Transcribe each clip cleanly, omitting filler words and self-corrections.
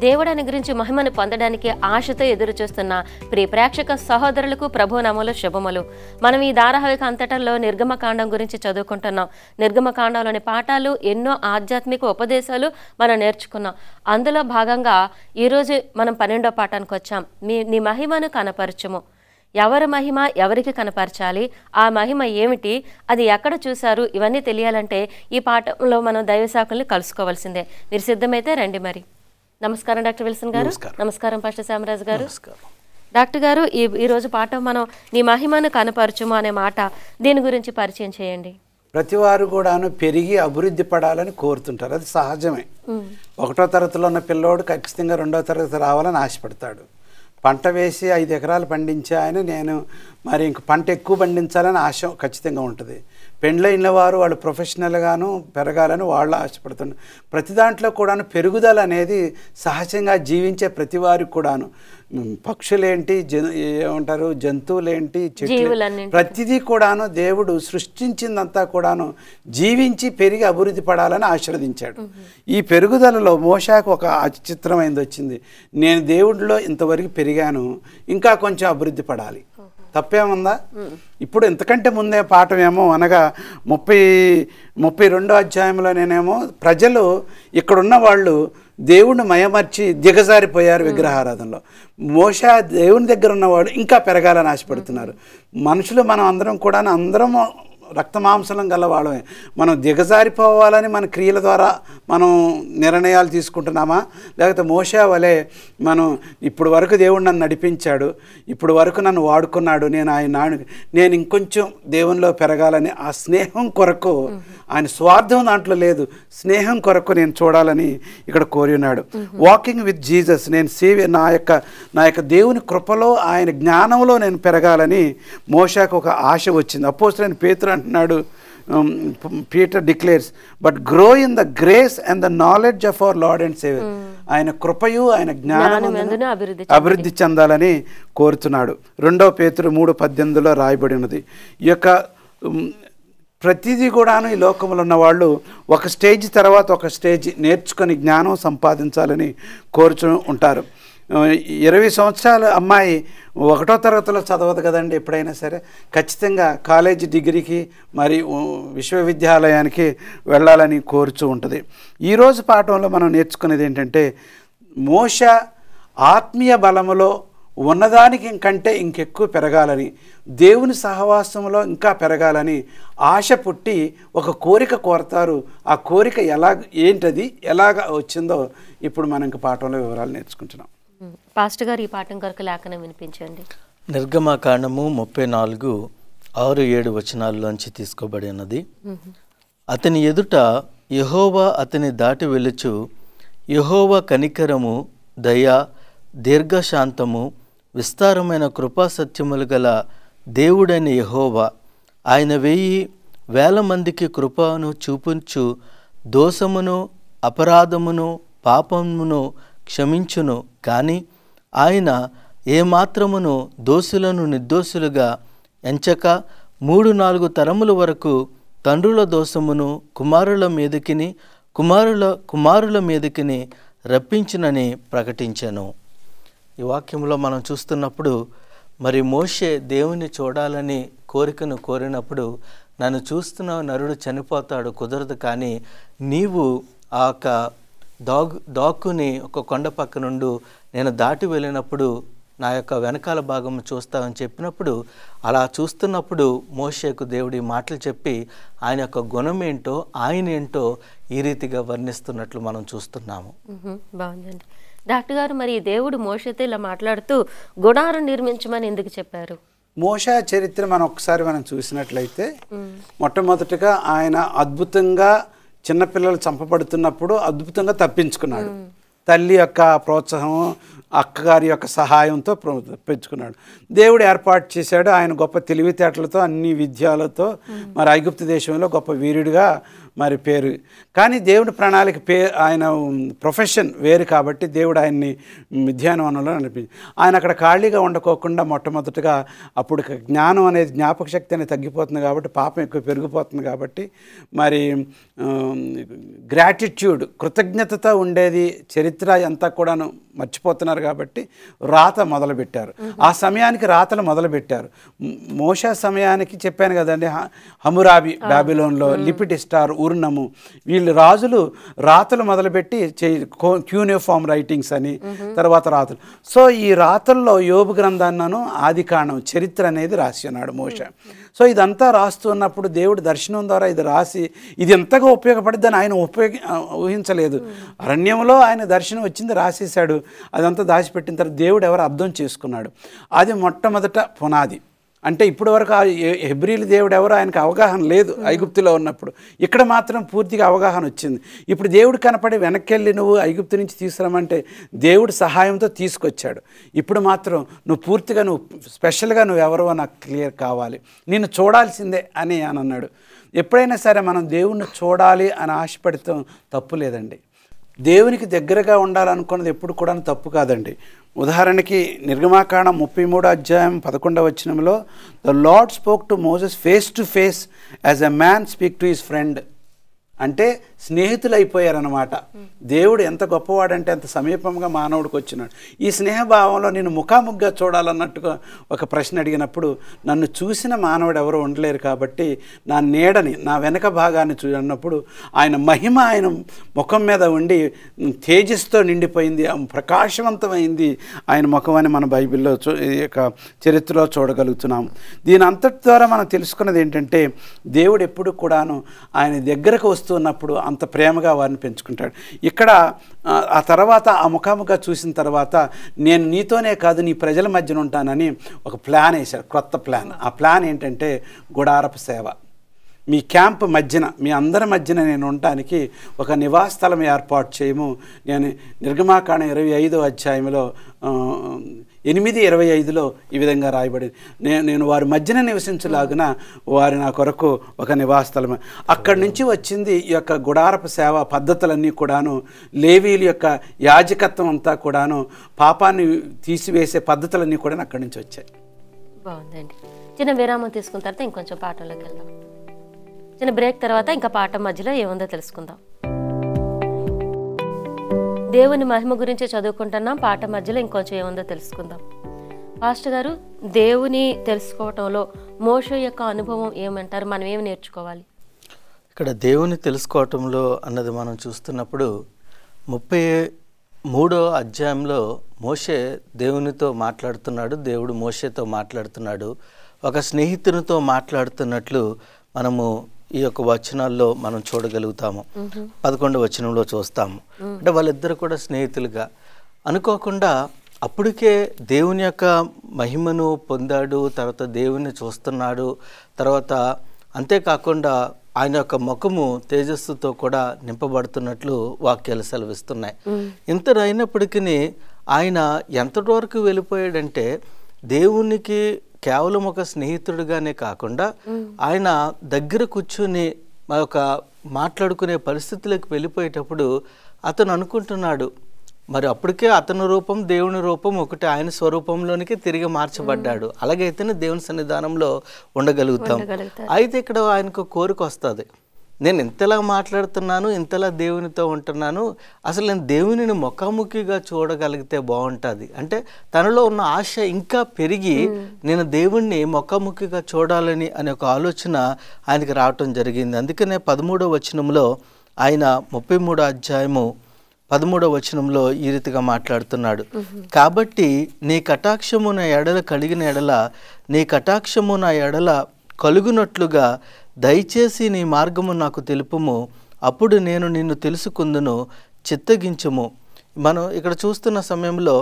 దేవుడు అనుగ్రహించి మహిమను పొందడానికి ఆశతో ఎదురు చూస్తున్న ప్రియ ప్రేక్షక సహోదరులకు ప్రభు నామములో శుభములు. మనం ఈ ధారావాహిక అంతటలో నిర్గమకాండం గురించి చదువుకుంటున్నాం. నిర్గమకాండంలోని పాఠాలు ఎన్నో ఆధ్యాత్మిక ఉపదేశాలు మనం నేర్చుకున్నాం. అందులో భాగంగా ఈరోజు మనం 12వ పాఠానికి వచ్చాం. నీ మహిమను కనపరచుము. ఎవరి మహిమ ఎవరికి కనపరచాలి, ఆ మహిమ ఏమిటి, అది ఎక్కడ చూశారు, ఇవన్నీ తెలియాలంటే ఈ పాఠంలో మనం దైవశాఖల్ని కలుసుకోవాల్సిందే. మీరు సిద్ధమైతే రండి. మరి నమస్కారం డాక్టర్ విల్సన్ గారు. నమస్కారం పాస్టర్ శ్యామరాజు గారు. డాక్టర్ గారు, ఈరోజు పాఠం మనం నీ మహిమను కనపరచుము అనే మాట, దీని గురించి పరిచయం చేయండి. ప్రతి వారు కూడాను పెరిగి అభివృద్ధి పడాలని కోరుతుంటారు. అది సహజమే. 1వ తరగతిలో ఉన్న పిల్లోడు ఖచ్చితంగా 2వ తరగతి రావాలని ఆశపడతాడు. పంట వేసి 5 ఎకరాలు పండించే ఆయన నేను మరి ఇంక పంట ఎక్కువ పండించాలని ఆశ ఖచ్చితంగా ఉంటుంది. పెండ్లైన వారు వాళ్ళు ప్రొఫెషనల్గాను పెరగాలని వాళ్ళు ఆశపడుతున్నారు. ప్రతి దాంట్లో కూడాను పెరుగుదల అనేది సహజంగా జీవించే ప్రతి వారికి కూడాను, పక్షులేంటి, ఏమంటారు, జంతువులేంటి, చెట్లు, ప్రతిదీ కూడాను దేవుడు సృష్టించిందంతా కూడాను జీవించి పెరిగి అభివృద్ధి పడాలని ఆశీర్వదించాడు. ఈ పెరుగుదలలో మోషాకు ఒక చిత్రమైంది వచ్చింది. నేను దేవుడిలో ఇంతవరకు పెరిగాను, ఇంకా కొంచెం అభివృద్ధి పడాలి. తప్పేముందా? ఇప్పుడు ఇంతకంటే ముందే పాఠం ఏమో అనగా 32వ అధ్యాయంలో నేనేమో ప్రజలు ఇక్కడున్న వాళ్ళు దేవుణ్ణి మయమర్చి దిగజారిపోయారు విగ్రహారాధనలో. మోషే దేవుని దగ్గర ఉన్నవాడు ఇంకా పెరగాలని ఆశపడుతున్నారు. మనుషులు మనం అందరం కూడా అందరము రక్తమాంసలం గలవాళ్ళమే. మనం దిగజారిపోవాలని మన క్రియల ద్వారా మనం నిర్ణయాలు తీసుకుంటున్నామా, లేకపోతే మోషే వలె మనం ఇప్పుడు వరకు దేవుడు నన్ను నడిపించాడు, ఇప్పుడు వరకు నన్ను వాడుకున్నాడు, నేను ఇంకొంచెం దేవునిలో పెరగాలని ఆ స్నేహం కొరకు, ఆయన స్వార్థం దాంట్లో లేదు, స్నేహం కొరకు నేను చూడాలని ఇక్కడ కోరి ఉన్నాడు. వాకింగ్ విత్ జీసస్, నేను నా యొక్క దేవుని కృపలో ఆయన జ్ఞానంలో నేను పెరగాలని మోషేకు ఒక ఆశ వచ్చింది. అపోస్తలుడైన పేతురు అంటున్నాడు, Peter declares, but grow in the grace and the knowledge of our Lord and saviour. ఆయన కృపయు ఆయన జ్ఞానమును అభివృద్ధి చెందాలని కోరుతున్నాడు. 2వ పేతురు 3:18 రాయబడి ఉన్నది. ఈ యొక్క ప్రతిదీ కూడాను ఈ లోకంలో ఉన్న వాళ్ళు ఒక స్టేజ్ తర్వాత ఒక స్టేజ్ నేర్చుకొని జ్ఞానం సంపాదించాలని కోరుచు ఉంటారు. 20 సంవత్సరాల అమ్మాయి 1వ తరగతిలో చదవదు కదండి. ఎప్పుడైనా సరే ఖచ్చితంగా కాలేజీ డిగ్రీకి మరి విశ్వవిద్యాలయానికి వెళ్ళాలని కోరుచూ ఉంటుంది. ఈరోజు పాఠంలో మనం నేర్చుకునేది ఏంటంటే, మోషే ఆత్మీయ బలములో ఉన్నదానికి కంటే ఇంకెక్కువ పెరగాలని, దేవుని సహవాసంలో ఇంకా పెరగాలని ఆశ పుట్టి ఒక కోరిక కోరతారు. ఆ కోరిక ఏంటది ఎలాగ వచ్చిందో ఇప్పుడు మనం ఇంక పాఠంలో వివరాలు నేర్చుకుంటున్నాం. పాస్టర్ గారు, ఈ పాఠం కొరకు లేఖనం వినిపించండి. నిర్గమకాండము 34:6-7 వచనాల్లోంచి తీసుకోబడి ఉన్నది. అతని ఎదుట యెహోవా అతని దాటి వెళ్ళుచు, యెహోవా కనికరము, దయ, దీర్ఘశాంతము, విస్తారమైన కృపాసత్యములు గల దేవుడైన యెహోవా, ఆయన 1000 మందికి కృపను చూపించు, దోషమును, అపరాధమును, పాపమును క్షమించును. కానీ ఆయన ఏమాత్రమును దోషులను నిర్దోషులుగా ఎంచక 3-4 తరముల వరకు తండ్రుల దోషమును కుమారుల మీదకిని రప్పించునని ప్రకటించెను. ఈ వాక్యంలో మనం చూస్తున్నప్పుడు మరి మోషే దేవుని చూడాలని కోరికను కోరినప్పుడు, నన్ను చూస్తున్న నరుడు చనిపోతాడు, కుదరదు, కానీ నీవు ఆ దాక్కుని ఒక కొండ పక్క నుండి నేను దాటి వెళ్ళినప్పుడు నా యొక్క వెనకాల భాగం చూస్తామని చెప్పినప్పుడు, అలా చూస్తున్నప్పుడు మోషేకు దేవుడి మాటలు చెప్పి ఆయన యొక్క గుణం ఏంటో, ఆయన ఏంటో ఈ రీతిగా వర్ణిస్తున్నట్లు మనం చూస్తున్నాము. బాగుందండి డాక్టర్ గారు. మరి దేవుడు మోషేతో ఇలా మాట్లాడుతూ గుడారం నిర్మించమని ఎందుకు చెప్పారు? మోషే చరిత్ర మనం చూసినట్లయితే, మొట్టమొదటిగా ఆయన అద్భుతంగా చిన్నపిల్లలు చంపబడుతున్నప్పుడు అద్భుతంగా తప్పించుకున్నాడు. తల్లి యొక్క ప్రోత్సాహం, అక్కగారి యొక్క సహాయంతో తప్పించుకున్నాడు. దేవుడు ఏర్పాటు చేశాడు. ఆయన గొప్ప తెలివితేటలతో, అన్ని విద్యాలతో మరి ఐగుప్తు దేశంలో గొప్ప వీరుడిగా మరి పేరు. కానీ దేవుడి ప్రణాళిక ఆయన ప్రొఫెషన్ వేరు కాబట్టి దేవుడు ఆయన్ని మిథ్యానవనంలో నడిపించి, ఆయన అక్కడ ఖాళీగా ఉండకోకుండా మొట్టమొదటిగా అప్పుడు జ్ఞానం అనేది, జ్ఞాపక శక్తి అనేది తగ్గిపోతుంది కాబట్టి, పాపం ఎక్కువ పెరిగిపోతుంది కాబట్టి మరి గ్రాటిట్యూడ్, కృతజ్ఞతతో ఉండేది చరిత్ర చరిత్ర అంతా కూడాను మర్చిపోతున్నారు కాబట్టి రాత మొదలుపెట్టారు. ఆ సమయానికి రాతలు మొదలుపెట్టారు. మోషే సమయానికి చెప్పాను కదండి, హమురాబి బాబిలోన్లో, లిపిటిస్టార్, ఉర్నము, వీళ్ళు రాజులు రాతలు మొదలుపెట్టి క్యూనిఫామ్ రైటింగ్స్ అని తర్వాత రాతలు. సో ఈ రాతల్లో యోబు గ్రంథాన్నను ఆదికాండం చరిత్ర అనేది రాసి ఉన్నాడు మోషే. సో ఇదంతా రాస్తున్నప్పుడు దేవుడు దర్శనం ద్వారా ఇది రాసి ఇది ఎంతగా ఉపయోగపడిద్దని ఆయన ఊహించలేదు. అరణ్యంలో ఆయన దర్శనం వచ్చింది, రాసేశాడు. అదంతా దాచిపెట్టిన తర్వాత దేవుడు ఎవరు అర్థం చేసుకున్నాడు. అది మొట్టమొదట పునాది. అంటే ఇప్పటి వరకు ఆ హెబ్రీలు దేవుడు ఎవరో ఆయనకు అవగాహన లేదు ఐగుప్తులో ఉన్నప్పుడు. ఇక్కడ మాత్రం పూర్తిగా అవగాహన వచ్చింది. ఇప్పుడు దేవుడు కనపడి వెనక్కి వెళ్ళి నువ్వు ఐగుప్తు నుంచి తీసుకురామంటే దేవుడు సహాయంతో తీసుకొచ్చాడు. ఇప్పుడు మాత్రం నువ్వు పూర్తిగా నువ్వు స్పెషల్గా నువ్వు ఎవరో నాకు క్లియర్ కావాలి, నిన్ను చూడాల్సిందే అని అన్నాడు. ఎప్పుడైనా సరే మనం దేవుణ్ణి చూడాలి అని ఆశపడతాం, తప్పు లేదండి. దేవునికి దగ్గరగా ఉండాలనుకున్నది ఎప్పుడు కూడా తప్పు కాదండి. ఉదాహరణకి నిర్గమాకాండం 33వ అధ్యాయం 11వ వచనంలో the lord spoke to Moses face to face as a man speak to his friend. అంటే స్నేహితులు అయిపోయారన్నమాట. దేవుడు ఎంత గొప్పవాడంటే అంత సమీపంగా మానవుడికి వచ్చినాడు. ఈ స్నేహభావంలో నేను ముఖాముఖిగా చూడాలన్నట్టుగా ఒక ప్రశ్న అడిగినప్పుడు నన్ను చూసిన మానవుడు ఎవరో ఉండలేరు కాబట్టి నా నీడని, నా వెనక భాగాన్ని చూడన్నప్పుడు ఆయన మహిమ ఆయన ముఖం మీద ఉండి తేజస్తో నిండిపోయింది, ప్రకాశవంతమైంది ఆయన ముఖం అని మన బైబిల్లో ఈ యొక్క చరిత్రలో చూడగలుగుతున్నాం. దీని అంతటి ద్వారా మనం తెలుసుకున్నది ఏంటంటే దేవుడు ఎప్పుడు కూడాను ఆయన దగ్గరకు వస్తున్నప్పుడు అంత ప్రేమగా వారిని పెంచుకుంటాడు. ఇక్కడ ఆ తర్వాత ఆ ముఖాముఖిగా చూసిన తర్వాత నేను నీతోనే కాదు నీ ప్రజల మధ్యన ఉంటానని ఒక ప్లాన్ వేశాడు, కొత్త ప్లాన్. ఆ ప్లాన్ ఏంటంటే గుడారపు సేవ. మీ క్యాంప్ మధ్యన, మీ అందరి మధ్యన నేను ఉండటానికి ఒక నివాస స్థలం ఏర్పాటు చేయము. నేను నిర్గమాకాండం 25వ అధ్యాయంలో 8:25లో ఈ విధంగా రాయబడింది, నేను వారి మధ్యన నివసించలాగున వారి నా కొరకు ఒక నివాస స్థలం. అక్కడి నుంచి వచ్చింది ఈ యొక్క గుడారపు సేవ పద్ధతులన్నీ కూడాను, లేవీల యొక్క యాజకత్వం అంతా కూడాను, పాపాన్ని తీసివేసే పద్ధతులన్నీ కూడా అక్కడి నుంచి వచ్చాయి. బాగుందండి. చిన్న విరామం తీసుకున్న తర్వాత ఇంకొంచెం పాఠంలోకి వెళ్దాం. చిన్న బ్రేక్ తర్వాత ఇంకా పాఠం మధ్యలో ఏముందో తెలుసుకుందాం. దేవుని మహిమ గురించి చదువుకుంటున్నాం. పాఠం మధ్యలో ఇంకొంచెం ఏముందో తెలుసుకుందాం. పాస్టర్ గారు, దేవుని తెలుసుకోవటంలో మోషే యొక్క అనుభవం ఏమంటారు? మనం ఏమి నేర్చుకోవాలి? ఇక్కడ దేవుని తెలుసుకోవటంలో అన్నది మనం చూస్తున్నప్పుడు 33వ అధ్యాయంలో మోషే దేవునితో మాట్లాడుతున్నాడు, దేవుడు మోషేతో మాట్లాడుతున్నాడు. ఒక స్నేహితునితో మాట్లాడుతున్నట్లు మనము ఈ యొక్క వచనాల్లో మనం చూడగలుగుతాము. 11వ వచనంలో చూస్తాము. అంటే వాళ్ళిద్దరు కూడా స్నేహితులుగా అనుకోకుండా అప్పటికే దేవుని యొక్క మహిమను పొందాడు, తర్వాత దేవుని చూస్తున్నాడు, తర్వాత అంతేకాకుండా ఆయన యొక్క ముఖము తేజస్సుతో కూడా నింపబడుతున్నట్లు వాక్యాలు సెలవిస్తున్నాయి. ఇంత అయినప్పటికీ ఆయన ఎంతటి వరకు వెళ్ళిపోయాడంటే దేవునికి కేవలం ఒక స్నేహితుడిగానే కాకుండా ఆయన దగ్గర కూర్చుని ఒక మాట్లాడుకునే పరిస్థితులకు వెళ్ళిపోయేటప్పుడు అతను అనుకుంటున్నాడు, మరి అప్పటికే అతని రూపం దేవుని రూపం ఒకటి, ఆయన స్వరూపంలోనికి తిరిగి మార్చబడ్డాడు. అలాగైతేనే దేవుని సన్నిధానంలో ఉండగలుగుతాం. అయితే ఇక్కడ ఆయనకు కోరిక వస్తుంది, నేను ఇంతలా మాట్లాడుతున్నాను, ఇంతలా దేవునితో ఉంటున్నాను, అసలు నేను దేవునిని ముఖాముఖిగా చూడగలిగితే బాగుంటుంది. అంటే తనలో ఉన్న ఆశ ఇంకా పెరిగి నేను దేవుణ్ణి ముఖాముఖిగా చూడాలని అనే ఒక ఆలోచన ఆయనకి రావటం జరిగింది. అందుకనే 13వ వచనంలో ఆయన 33వ అధ్యాయము 13వ వచనంలో ఈ రీతిగా మాట్లాడుతున్నాడు. కాబట్టి నీ కటాక్షము నా ఎడల కలిగిన ఎడల, నీ కటాక్షము నా ఎడల కలుగునట్లుగా దయచేసి నీ మార్గము నాకు తెలుపుము, అప్పుడు నేను నిన్ను తెలుసుకుందును, చిత్తగించుము. మనం ఇక్కడ చూస్తున్న సమయంలో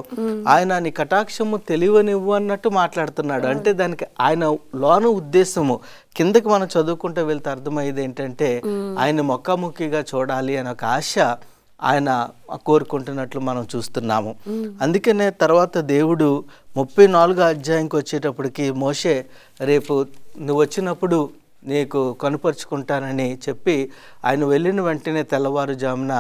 ఆయన నీ కటాక్షము తెలియనివ్వు అన్నట్టు మాట్లాడుతున్నాడు. అంటే దానికి ఆయన లోన ఉద్దేశము కిందకి మనం చదువుకుంటూ వెళ్తే అర్థమయ్యేది ఏంటంటే ఆయన ముఖాముఖిగా చూడాలి అనే ఒక ఆశ ఆయన కోరుకుంటున్నట్లు మనం చూస్తున్నాము. అందుకనే తర్వాత దేవుడు 34వ అధ్యాయంకి వచ్చేటప్పటికి మోషే రేపు నువ్వు వచ్చినప్పుడు నీకు కనుపరుచుకుంటానని చెప్పి ఆయన వెళ్ళిన వెంటనే తెల్లవారుజామున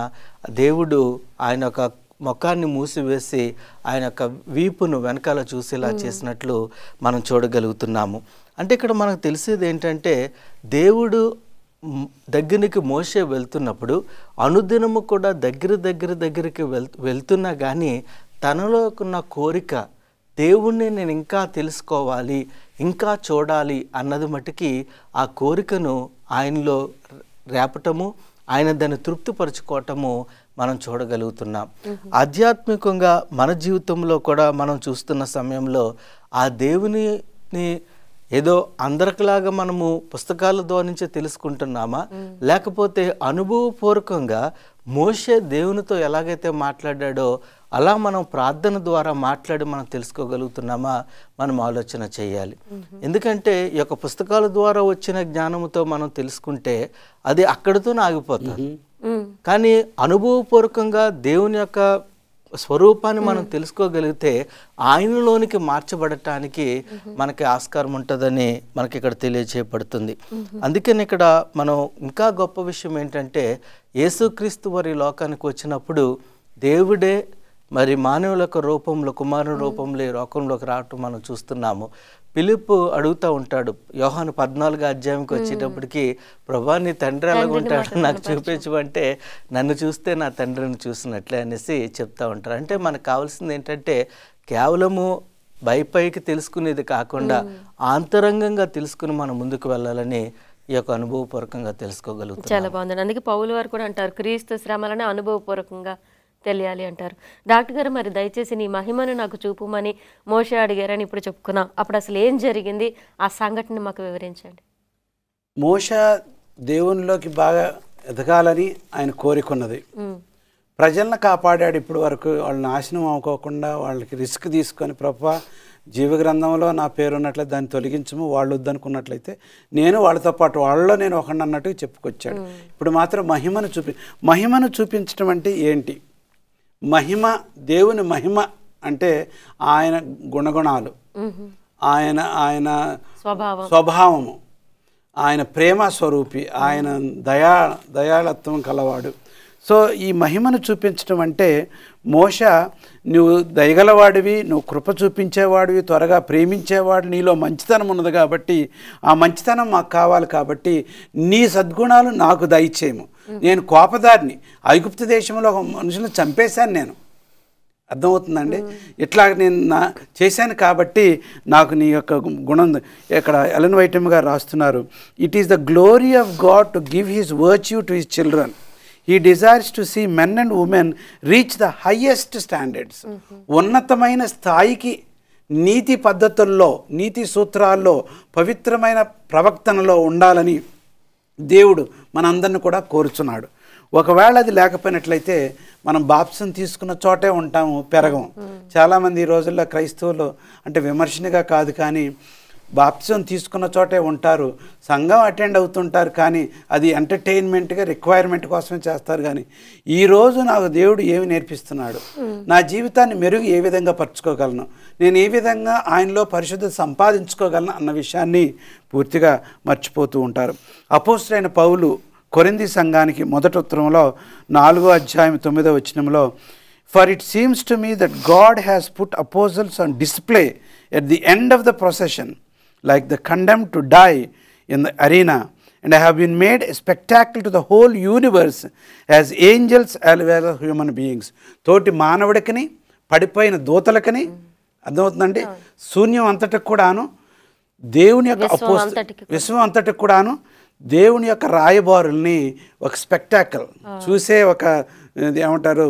దేవుడు ఆయన ఒక ముఖాన్ని మూసివేసి ఆయన యొక్క వీపును వెనకాల చూసేలా చేసినట్లు మనం చూడగలుగుతున్నాము. అంటే ఇక్కడ మనకు తెలిసేది ఏంటంటే దేవుడు దగ్గరికి మోషే వెళ్తున్నప్పుడు అనుదినము కూడా దగ్గరికి వెళ్తున్నా కానీ తనలోకున్న కోరిక దేవుణ్ణి నేను ఇంకా తెలుసుకోవాలి, ఇంకా చూడాలి అన్నది మటుకి ఆ కోరికను ఆయనలో రేపటము, ఆయన దాన్ని తృప్తిపరచుకోవటము మనం చూడగలుగుతున్నాం. ఆధ్యాత్మికంగా మన జీవితంలో కూడా మనం చూస్తున్న సమయంలో ఆ దేవుని ఏదో అందరికిలాగా మనము పుస్తకాల ద్వారా నుంచే తెలుసుకుంటున్నామా, లేకపోతే అనుభవపూర్వకంగా మోషే దేవునితో ఎలాగైతే మాట్లాడాడో అలా మనం ప్రార్థన ద్వారా మాట్లాడి మనం తెలుసుకోగలుగుతున్నామా మనం ఆలోచన చేయాలి. ఎందుకంటే ఈ యొక్క పుస్తకాల ద్వారా వచ్చిన జ్ఞానంతో మనం తెలుసుకుంటే అది అక్కడితోనే ఆగిపోతుంది. కానీ అనుభవపూర్వకంగా దేవుని యొక్క స్వరూపాన్ని మనం తెలుసుకోగలిగితే ఆయనలోనికి మార్చబడటానికి మనకి ఆస్కారం ఉంటుందని మనకి ఇక్కడ తెలియజేయబడుతుంది. అందుకని ఇక్కడ మనం ఇంకా గొప్ప విషయం ఏంటంటే యేసుక్రీస్తు వారి లోకానికి వచ్చినప్పుడు దేవుడే మరి మానవుల యొక్క రూపంలో, కుమారుని రూపంలో ఈ లోకంలోకి రావటం మనం చూస్తున్నాము. ఫిలిప్పు అడుగుతూ ఉంటాడు, యోహాను 14వ అధ్యాయంకి వచ్చేటప్పటికి, ప్రభా నీ తండ్రి ఎలాగ ఉంటాడు నాకు చూపించమంటే, నన్ను చూస్తే నా తండ్రిని చూసినట్లే అనేసి చెప్తా ఉంటారు. అంటే మనకు కావాల్సింది ఏంటంటే కేవలము పైకి తెలుసుకునేది కాకుండా ఆంతరంగంగా తెలుసుకుని మనం ముందుకు వెళ్ళాలని ఈ యొక్క అనుభవపూర్వకంగా తెలుసుకోగలుగుతాం. చాలా బాగుందండి. అందుకే పౌలు వారు కూడా అంటారు, క్రీస్తు శ్రమలని అనుభవపూర్వకంగా తెలియాలి అంటారు. డాక్టర్ గారు, మరి దయచేసి నీ మహిమను నాకు చూపుమని మోషే అడిగారని ఇప్పుడు చెప్పుకున్నాం. అప్పుడు అసలు ఏం జరిగింది, ఆ సంఘటన మాకు వివరించండి. మోషే దేవునిలోకి బాగా ఎదగాలని ఆయన కోరికున్నది. ప్రజలను కాపాడాడు ఇప్పటి వరకు, వాళ్ళని నాశనం అవ్వకోకుండా వాళ్ళకి రిస్క్ తీసుకొని, ప్రభువా జీవగ్రంథంలో నా పేరు ఉన్నట్లయితే దాన్ని తొలగించము, వాళ్ళు వద్దనుకున్నట్లయితే నేను వాళ్ళతో పాటు వాళ్ళలో నేను ఒకడిని అన్నట్టుగా చెప్పుకొచ్చాడు. ఇప్పుడు మాత్రం మహిమను చూపించడం అంటే ఏంటి? మహిమ, దేవుని మహిమ అంటే ఆయన గుణగుణాలు, ఆయన స్వభావము, ఆయన ప్రేమ స్వరూపి, ఆయన దయాళత్వం కలవాడు. సో ఈ మహిమను చూపించడం అంటే, మోషే నువ్వు దయగలవాడివి, నువ్వు కృప చూపించేవాడివి, త్వరగా ప్రేమించేవాడు, నీలో మంచితనం ఉన్నది కాబట్టి ఆ మంచితనం మాకు కావాలి కాబట్టి నీ సద్గుణాలు నాకు దయచేయము. నేను కోపదారిని, ఐగుప్తు దేశంలో ఒక మనుషులను చంపేశాను, నేను అర్థమవుతుందండి, ఇట్లా నేను చేశాను కాబట్టి నాకు నీ యొక్క గుణం. ఇక్కడ ఎలెన్ వైటమ్ గారు రాస్తున్నారు, it is the glory of God to give his virtue to his children. He desires to see men and women reach the highest standards. ఉన్నతమైన స్థాయికి నీతి పద్ధతుల్లో, నీతి సూత్రాల్లో, పవిత్రమైన ప్రవర్తనలో ఉండాలని దేవుడు మనందరిని కూడా కోరుచున్నాడు. ఒకవేళ అది లేకపోయినట్లయితే మనం బాప్సం తీసుకున్న చోటే ఉంటాము, పెరగం. చాలామంది ఈ రోజుల్లో క్రైస్తవులు, అంటే విమర్శనగా కాదు కానీ, బాప్సం తీసుకున్న చోటే ఉంటారు, సంఘం అటెండ్ అవుతుంటారు, కానీ అది ఎంటర్టైన్మెంట్గా రిక్వైర్మెంట్ కోసమే చేస్తారు. కానీ ఈరోజు నాకు దేవుడు ఏమి నేర్పిస్తున్నాడు, నా జీవితాన్ని మెరుగు ఏ విధంగా పరుచుకోగలను, నేను ఏ విధంగా ఆయనలో పరిశుద్ధత సంపాదించుకోగలను అన్న విషయాన్ని పూర్తిగా మర్చిపోతూ ఉంటారు. అపోస్తలుడైన పౌలు కొరింథీ సంఘానికి మొదటి ఉత్తరంలో 4వ అధ్యాయం 9వ వచనంలో, For it seems to me that God has put apostles on display at the end of the procession, like the condemned to die in the arena, and I have been made a spectacle to the whole universe as angels as well as human beings. తోటి మానవుడికని, పడిపోయిన దూతలకని, అర్థమవుతుందండి, శూన్యం అంతటికి కూడాను, దేవుని యొక్క విశ్వం అంతటికి కూడాను దేవుని యొక్క రాయబారుల్ని ఒక స్పెక్టాకల్ చూసే ఒక ఏమంటారు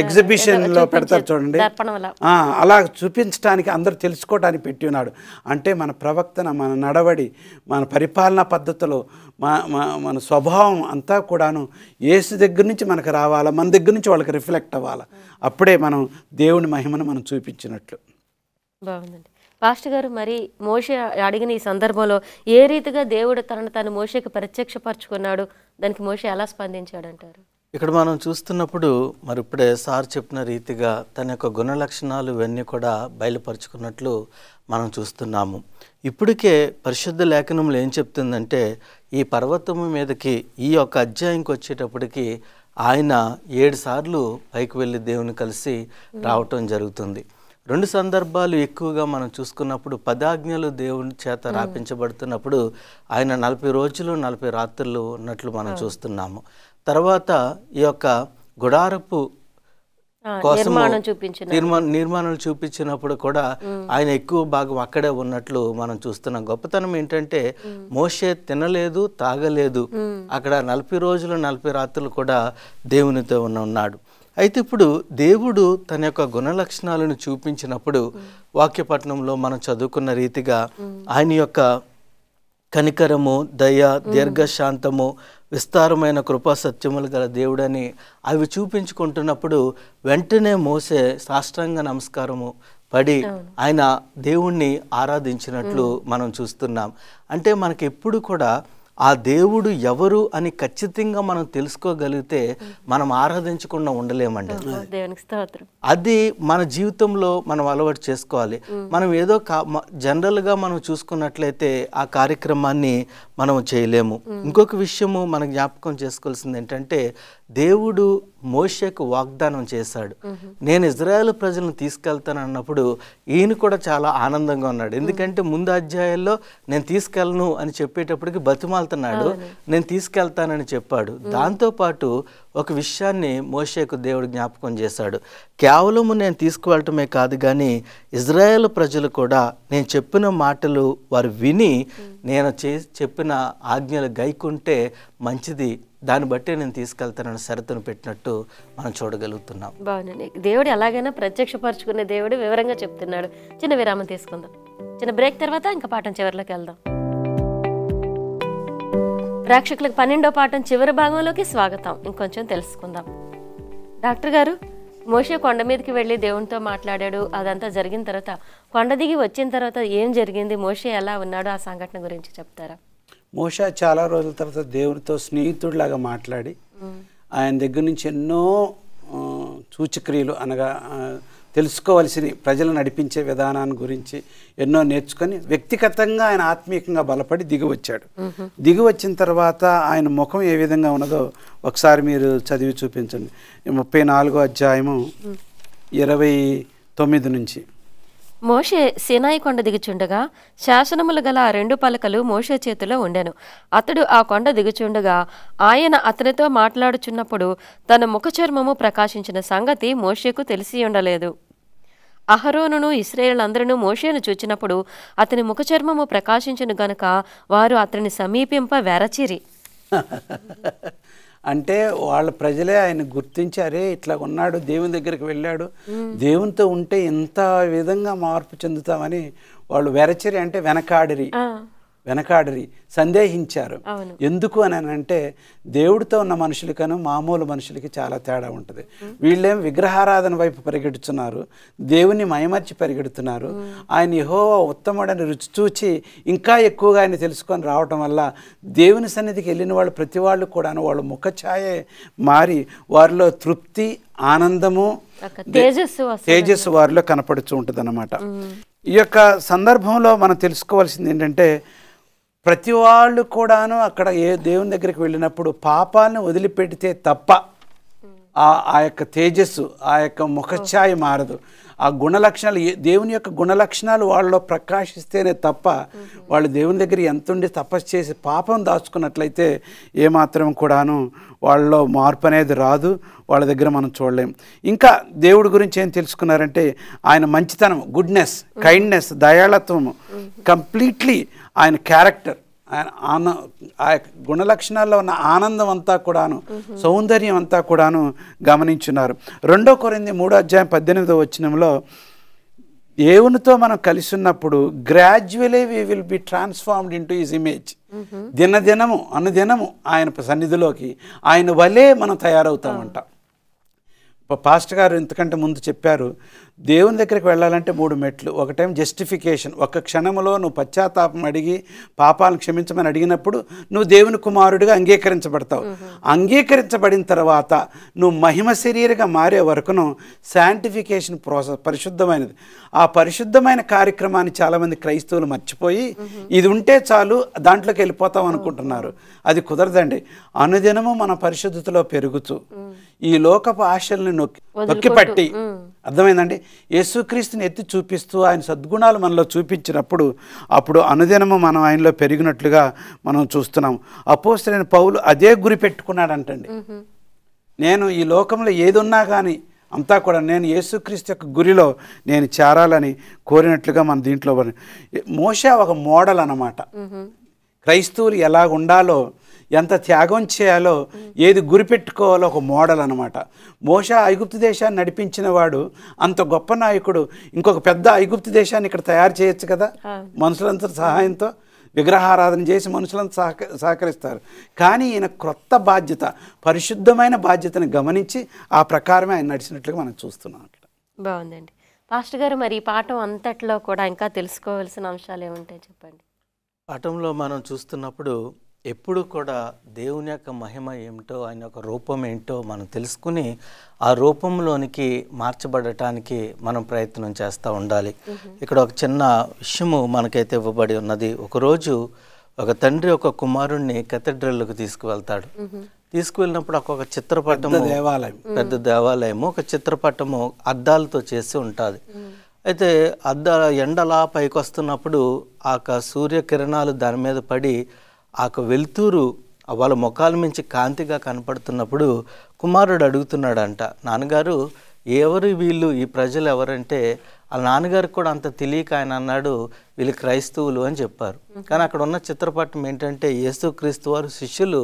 ఎగ్జిబిషన్లో పెడతారు చూడండి, అలా చూపించడానికి, అందరూ తెలుసుకోవడానికి పెట్టి ఉన్నాడు. అంటే మన ప్రవర్తన, మన నడవడి, మన పరిపాలనా పద్ధతులు, మన స్వభావం అంతా కూడాను యేసు దగ్గర నుంచి మనకు రావాలా, మన దగ్గర నుంచి వాళ్ళకి రిఫ్లెక్ట్ అవ్వాలా. అప్పుడే మనం దేవుని మహిమను మనం చూపించినట్లు. బాగుందండి. పాస్టర్ గారు, మరి మోషే అడిగిన ఈ సందర్భంలో ఏ రీతిగా దేవుడు తను మోషేకి ప్రత్యక్షపరచుకున్నాడు, దానికి మోషే ఎలా స్పందించాడంటారు? ఇక్కడ మనం చూస్తున్నప్పుడు మరి ఇప్పుడే సార్ చెప్పిన రీతిగా తన యొక్క గుణ లక్షణాలు ఇవన్నీ కూడా బయలుపరుచుకున్నట్లు మనం చూస్తున్నాము. ఇప్పటికే పరిశుద్ధ లేఖనంలో ఏం చెప్తుందంటే, ఈ పర్వతము మీదకి ఈ యొక్క అధ్యాయంకి వచ్చేటప్పటికి ఆయన 7 సార్లు పైకి వెళ్ళి దేవుని కలిసి రావటం జరుగుతుంది. రెండు సందర్భాలు ఎక్కువగా మనం చూసుకున్నప్పుడు 10 ఆజ్ఞలు దేవుని చేత రాపించబడుతున్నప్పుడు ఆయన 40 రోజులు 40 రాత్రులు ఉన్నట్లు మనం చూస్తున్నాము. తర్వాత ఈ యొక్క గుడారపు కోసము నిర్మాణాలు చూపించినప్పుడు కూడా ఆయన ఎక్కువ భాగం అక్కడే ఉన్నట్లు మనం చూస్తున్నాం. గొప్పతనం ఏంటంటే మోషే తినలేదు, తాగలేదు, అక్కడ 40 రోజులు 40 రాత్రులు కూడా దేవునితో ఉన్నాడు. అయితే ఇప్పుడు దేవుడు తన యొక్క గుణలక్షణాలను చూపించినప్పుడు వాక్యపట్నంలో మనం చదువుకున్న రీతిగా ఆయన యొక్క కనికరము, దయ, దీర్ఘశాంతము, విస్తారమైన కృపా సత్యములు గల దేవుడని అవి చూపించుకుంటున్నప్పుడు వెంటనే మోసే సాష్టాంగ నమస్కారము పడి ఆయన దేవుణ్ణి ఆరాధించినట్లు మనం చూస్తున్నాం. అంటే మనకి ఎప్పుడు కూడా ఆ దేవుడు ఎవరు అని ఖచ్చితంగా మనం తెలుసుకోగలిగితే మనం ఆరాధించకుండా ఉండలేమండి. అది మన జీవితంలో మనం అలవాటు చేసుకోవాలి. మనం ఏదో జనరల్గా మనం చూసుకున్నట్లయితే ఆ కార్యక్రమాన్ని మనం చేయలేము. ఇంకొక విషయము మనం జ్ఞాపకం చేసుకోవాల్సింది ఏంటంటే దేవుడు మోషేకు వాగ్దానం చేశాడు, నేను ఇజ్రాయేల్ ప్రజలను తీసుకెళ్తాను అన్నప్పుడు ఈయన కూడా చాలా ఆనందంగా ఉన్నాడు. ఎందుకంటే ముందు అధ్యాయాల్లో నేను తీసుకెళ్ళను అని చెప్పేటప్పటికి బతిమాలుతున్నాడు, నేను తీసుకెళ్తానని చెప్పాడు. దాంతోపాటు ఒక విషయాన్ని మోషేకు దేవుడు జ్ఞాపకం చేశాడు, కేవలము నేను తీసుకువెళ్ళటమే కాదు కానీ ఇజ్రాయేల్ ప్రజలు కూడా నేను చెప్పిన మాటలు వారు విని నేను చెప్పిన ఆజ్ఞలు గైకుంటే మంచిది, దాన్ని బట్టే నేను తీసుకెళ్తానని షరతును పెట్టినట్టు మనం చూడగలుగుతున్నాం. బాగుందండి. దేవుడు ఎలాగైనా ప్రత్యక్షపరచుకునే దేవుడు వివరంగా చెప్తున్నాడు. చిన్న విరామం తీసుకుందాం. చిన్న బ్రేక్ తర్వాత ఇంకా పాఠం చివరిలోకి వెళ్దాం. ప్రేక్షకులకు 12వ పాఠం చివరి భాగంలోకి స్వాగతం. ఇంకొంచెం తెలుసుకుందాం. డాక్టర్ గారు, మోషే కొండ మీదకి వెళ్ళి దేవునితో మాట్లాడాడు, అదంతా జరిగిన తర్వాత కొండ దిగి వచ్చిన తర్వాత ఏం జరిగింది, మోషే ఎలా ఉన్నాడో ఆ సంఘటన గురించి చెప్తారా? మోషే చాలా రోజుల తర్వాత దేవునితో స్నేహితుడిలాగా మాట్లాడి ఆయన దగ్గర నుంచి ఎన్నో సూచక్రియలు అనగా తెలుసుకోవలసిన ప్రజలు నడిపించే విధానాన్ని గురించి ఎన్నో నేర్చుకొని వ్యక్తిగతంగా ఆయన ఆత్మీయంగా బలపడి దిగి వచ్చాడు. దిగి వచ్చిన తర్వాత ఆయన ముఖం ఏ విధంగా ఉన్నదో ఒకసారి మీరు చదివి చూపించండి. 34వ అధ్యాయము 29 నుంచి. మోషే సీనాయి కొండ దిగుచుండగా శాసనములు గల 2 పలకలు మోషే చేతిలో ఉండెను. అతడు ఆ కొండ దిగుచుండగా ఆయన అతనితో మాట్లాడుచున్నప్పుడు తన ముఖచర్మము ప్రకాశించిన సంగతి మోషేకు తెలిసి ఉండలేదు. అహరోనును ఇశ్రాయేలులందరూ మోషేను చూచినప్పుడు అతని ముఖచర్మము ప్రకాశించును గనుక వారు అతని సమీపింప వెరచిరి. అంటే వాళ్ళ ప్రజలే ఆయన గుర్తించి, అరే ఇట్లా ఉన్నాడు, దేవుని దగ్గరికి వెళ్ళాడు, దేవునితో ఉంటే ఎంత విధంగా మార్పు చెందుతామని వాళ్ళు వెరచిరి, అంటే వెనకాడిరి, సందేహించారు. ఎందుకు అని అంటే దేవుడితో ఉన్న మనుషులకను మామూలు మనుషులకి చాలా తేడా ఉంటుంది. వీళ్ళేం విగ్రహారాధన వైపు పరిగెడుతున్నారు, దేవుని మయమర్చి పరిగెడుతున్నారు. ఆయన యెహోవా ఉత్తముడని రుచి చూచి ఇంకా ఎక్కువగా ఆయన తెలుసుకొని రావటం వల్ల దేవుని సన్నిధికి వెళ్ళిన వాళ్ళు ప్రతి వాళ్ళు కూడాను వాళ్ళ ముఖ ఛాయే మారి వారిలో తృప్తి, ఆనందము, తేజస్సు వారిలో కనపడుతూ ఉంటుంది అన్నమాట. ఈ యొక్క సందర్భంలో మనం తెలుసుకోవాల్సింది ఏంటంటే ప్రతి వాళ్ళు కూడాను అక్కడ దేవుని దగ్గరికి వెళ్ళినప్పుడు పాపాలను వదిలిపెడితే తప్ప ఆ యొక్క తేజస్సు, ఆ యొక్క ముఖఛాయ మారదు. ఆ గుణలక్షణాలు, దేవుని యొక్క గుణలక్షణాలు వాళ్ళలో ప్రకాశిస్తేనే తప్ప వాళ్ళు దేవుని దగ్గర ఎంతుండి తపస్సు చేసి పాపం దాచుకున్నట్లయితే ఏమాత్రం కూడాను వాళ్ళలో మార్పు అనేది రాదు. వాళ్ళ దగ్గర మనం చూడలేం. ఇంకా దేవుడి గురించి ఏం తెలుసుకున్నారంటే ఆయన మంచితనం, గుడ్నెస్, కైండ్నెస్, దయాళత్వము, కంప్లీట్లీ ఆయన క్యారెక్టర్, ఆయన ఆ గుణలక్షణాల్లో ఉన్న ఆనందం అంతా కూడాను, సౌందర్యం అంతా కూడాను గమనించున్నారు. 2 కొరింథీ 3వ అధ్యాయం 18వ వచనంలో దేవునితో మనం కలిసి ఉన్నప్పుడు gradually we will be transformed into his image. దినదినము అనుదినము ఆయన సన్నిధిలోకి ఆయన వలే మనం తయారవుతామంట. పాస్టర్ గారు ఇంతకంటే ముందు చెప్పారు, దేవుని దగ్గరికి వెళ్ళాలంటే 3 మెట్లు. ఒకటేమో జస్టిఫికేషన్, ఒక క్షణంలో నువ్వు పశ్చాత్తాపం అడిగి పాపాలను క్షమించమని అడిగినప్పుడు నువ్వు దేవుని కుమారుడిగా అంగీకరించబడతావు. అంగీకరించబడిన తర్వాత నువ్వు మహిమ శరీరంగా మారే వరకును శాంటిఫికేషన్ ప్రాసెస్, పరిశుద్ధమైనది. ఆ పరిశుద్ధమైన కార్యక్రమాన్ని చాలామంది క్రైస్తవులు మర్చిపోయి ఇది ఉంటే చాలు దాంట్లోకి వెళ్ళిపోతాం అనుకుంటున్నారు. అది కుదరదండి. అనుదినము మన పరిశుద్ధతలో పెరుగుతూ ఈ లోకపు ఆశల్ని నొక్కిపట్టి అర్థమైందండి. యేసుక్రీస్తుని ఎత్తి చూపిస్తూ ఆయన సద్గుణాలు మనలో చూపించినప్పుడు అప్పుడు అనుదినము మనం ఆయనలో పెరిగినట్లుగా మనం చూస్తున్నాం. అపోస్తలుడైన పౌలు అదే గురి పెట్టుకున్నాడంటండి. నేను ఈ లోకంలో ఏదున్నా కానీ అంతా కూడా నేను యేసుక్రీస్తు యొక్క గురిలో నేను చేరాలని కోరినట్లుగా మన దీంట్లో మోషే ఒక మోడల్ అన్నమాట. క్రైస్తవులు ఎలా ఉండాలో, ఎంత త్యాగం చేయాలో, ఏది గురిపెట్టుకోవాలో ఒక మోడల్ అనమాట. మోషే ఐగుప్తు దేశాన్ని నడిపించిన వాడు అంత గొప్ప నాయకుడు. ఇంకొక పెద్ద ఐగుప్తు దేశాన్ని ఇక్కడ తయారు చేయొచ్చు కదా మనుషులంతా సహాయంతో. విగ్రహారాధన చేసి మనుషులంతా సహకరిస్తారు. కానీ ఈయన క్రొత్త బాధ్యత, పరిశుద్ధమైన బాధ్యతను గమనించి ఆ ప్రకారమే ఆయన నడిచినట్లుగా మనం చూస్తున్నాం. బాగుందండి. పాస్టర్ గారు, మరి ఈ పాఠం అంతట్లో కూడా ఇంకా తెలుసుకోవాల్సిన అంశాలు ఏముంటాయి చెప్పండి. పాఠంలో మనం చూస్తున్నప్పుడు ఎప్పుడు కూడా దేవుని యొక్క మహిమ ఏమిటో, ఆయన యొక్క రూపం ఏంటో మనం తెలుసుకుని ఆ రూపంలోనికి మార్చబడటానికి మనం ప్రయత్నం చేస్తూ ఉండాలి. ఇక్కడ ఒక చిన్న విషయము మనకైతే ఇవ్వబడి ఉన్నది. ఒకరోజు ఒక తండ్రి ఒక కుమారుణ్ణి కేథడ్రల్కి తీసుకువెళ్తాడు. తీసుకువెళ్ళినప్పుడు ఒక చిత్రపటము, పెద్ద దేవాలయము, ఒక చిత్రపటము అద్దాలతో చేసి ఉంటుంది. అయితే ఎండలా పైకి వస్తున్నప్పుడు ఆ సూర్యకిరణాలు దాని మీద పడి ఆ వెలుతురు వాళ్ళ ముఖాల నుంచి కాంతిగా కనపడుతున్నప్పుడు కుమారుడు అడుగుతున్నాడంట, నాన్నగారు ఎవరు వీళ్ళు, ఈ ప్రజలు ఎవరంటే వాళ్ళ నాన్నగారికి కూడా అంత తెలియక ఆయన అన్నాడు, వీళ్ళు క్రైస్తవులు అని చెప్పారు. కానీ అక్కడ ఉన్న చిత్రపటం ఏంటంటే యేసుక్రీస్తు వారు శిష్యులు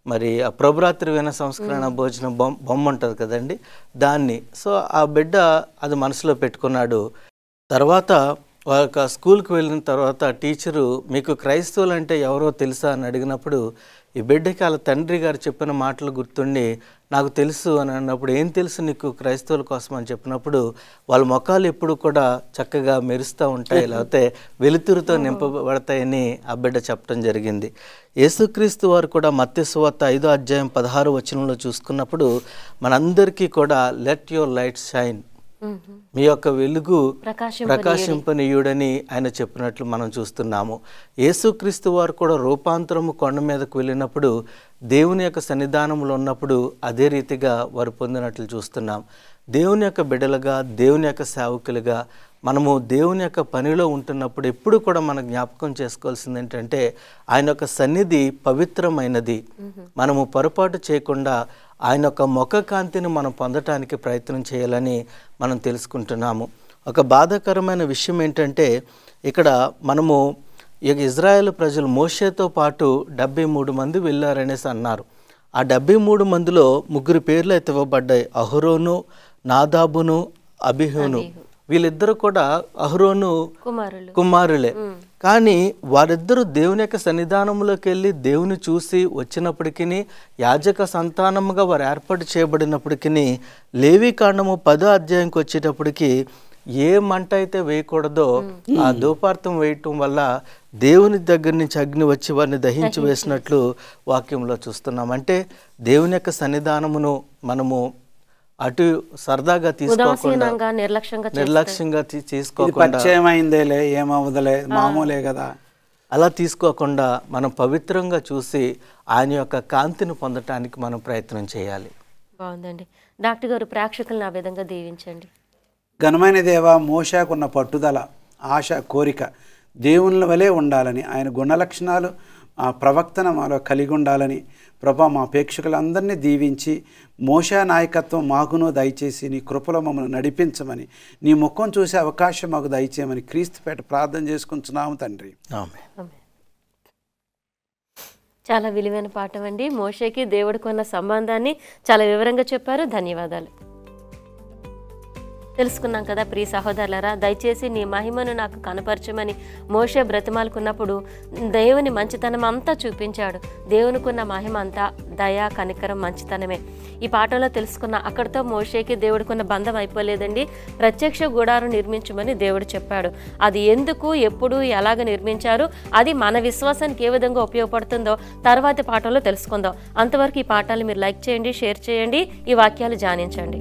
మరి ఆ ప్రభురాత్రి విన సంస్కరణ భోజనం బొమ్మ ఉంటుంది కదండి, దాన్ని. సో ఆ బిడ్డ అది మనసులో పెట్టుకున్నాడు. తర్వాత వాళ్ళ స్కూల్కి వెళ్ళిన తర్వాత టీచరు మీకు క్రైస్తవులు అంటే ఎవరో తెలుసా అని అడిగినప్పుడు ఈ బిడ్డకి వాళ్ళ తండ్రి గారు చెప్పిన మాటలు గుర్తుండి నాకు తెలుసు అని అన్నప్పుడు, ఏం తెలుసు నీకు క్రైస్తవుల కోసం అని చెప్పినప్పుడు వాళ్ళ ముఖాలు ఎప్పుడు కూడా చక్కగా మెరుస్తూ ఉంటాయి, లేకపోతే వెలుతురుతో నింపబడతాయని ఆ బిడ్డ చెప్పడం జరిగింది. యేసుక్రీస్తు వారు కూడా మత్తయి సువార్త 5వ అధ్యాయం 16వ వచనంలో చూసుకున్నప్పుడు మనందరికీ కూడా లెట్ యువర్ లైట్ షైన్, మీ యొక్క వెలుగు ప్రకాశింపనీయుడని ఆయన చెప్పినట్లు మనం చూస్తున్నాము. యేసుక్రీస్తు వారు కూడా రూపాంతరము కొండ మీదకు వెళ్ళినప్పుడు దేవుని యొక్క సన్నిధానంలో ఉన్నప్పుడు అదే రీతిగా వారు పొందినట్లు చూస్తున్నాం. దేవుని యొక్క బిడ్డలుగా, దేవుని యొక్క సేవకులుగా మనము దేవుని యొక్క పనిలో ఉంటున్నప్పుడు ఎప్పుడు కూడా మనం జ్ఞాపకం చేసుకోవాల్సింది ఏంటంటే ఆయన యొక్క సన్నిధి పవిత్రమైనది. మనము పొరపాటు చేయకుండా ఆయన యొక్క ముఖ కాంతిని మనం పొందటానికి ప్రయత్నం చేయాలని మనం తెలుసుకుంటున్నాము. ఒక బాధాకరమైన విషయం ఏంటంటే ఇక్కడ మనము ఇజ్రాయేల్ ప్రజలు మోషేతో పాటు 73 మంది వెళ్ళారనేసి అన్నారు. ఆ 73 మందిలో 3 పేర్లు అయితే ఇవ్వబడ్డాయి, అహరోను, నాదాబును, అబీహును. వీళ్ళిద్దరు కూడా అహరోను కుమారులే. కానీ వారిద్దరూ దేవుని యొక్క సన్నిధానంలోకి వెళ్ళి దేవుని చూసి వచ్చినప్పటికీ, యాజక సంతానముగా వారు ఏర్పాటు చేయబడినప్పటికీ, లేవి కాండము 10వ అధ్యాయంకి వచ్చేటప్పటికి ఏ మంట అయితే వేయకూడదో ఆ ధూపార్తం వేయటం వల్ల దేవుని దగ్గర నుంచి అగ్ని వచ్చి వారిని దహించి వేసినట్లు వాక్యంలో చూస్తున్నాం. అంటే దేవుని యొక్క సన్నిధానమును మనము అటు సరదాగా తీసుకోకుండా, నిర్లక్ష్యంగా తీసుకోకుండా, మామూలే కదా అలా తీసుకోకుండా మనం పవిత్రంగా చూసి ఆయన యొక్క కాంతిని పొందటానికి మనం ప్రయత్నం చేయాలి. బాగుందండి. డాక్టర్ గారు, ప్రేక్షకులను ఆ విధంగా దీవించండి. ఘనమైన దేవా, మోషాకున్న పట్టుదల, ఆశ, కోరిక దేవుని వలె ఉండాలని, ఆయన గుణలక్షణాలు ఆ ప్రవక్తన మాలో కలిగి ఉండాలని ప్రభా మా ప్రేక్షకులందరినీ దీవించి మోషా నాయకత్వం మాకును దయచేసి నీ కృపలో మమ్మల్ని నడిపించమని, నీ ముఖం చూసే అవకాశం మాకు దయచేయమని క్రీస్తుపేట ప్రార్థన చేసుకుంటున్నాము తండ్రి. ఆమేన్. చాలా విలువైన పాఠం అండి. మోషేకి దేవుడికి ఉన్న సంబంధాన్ని చాలా వివరంగా చెప్పారు. ధన్యవాదాలు. తెలుసుకున్నాం కదా ప్రియ సహోదరులారా, దయచేసి నీ మహిమను నాకు కనపరచమని మోషే బ్రతిమాలుకున్నప్పుడు దేవుని మంచితనం అంతా చూపించాడు. దేవునికున్న మహిమ అంతా దయ, కనికరం, మంచితనమే. ఈ పాఠంలో తెలుసుకున్న అక్కడితో మోషేకి దేవుడికున్న బంధం అయిపోలేదండి. ప్రత్యక్ష గుడారం నిర్మించమని దేవుడు చెప్పాడు. అది ఎందుకు, ఎప్పుడు, ఎలాగ నిర్మించారు, అది మన విశ్వాసానికి ఏ విధంగా ఉపయోగపడుతుందో తర్వాతి పాఠంలో తెలుసుకుందాం. అంతవరకు ఈ పాఠాలు మీరు లైక్ చేయండి, షేర్ చేయండి, ఈ వాక్యాలు ధ్యానించండి.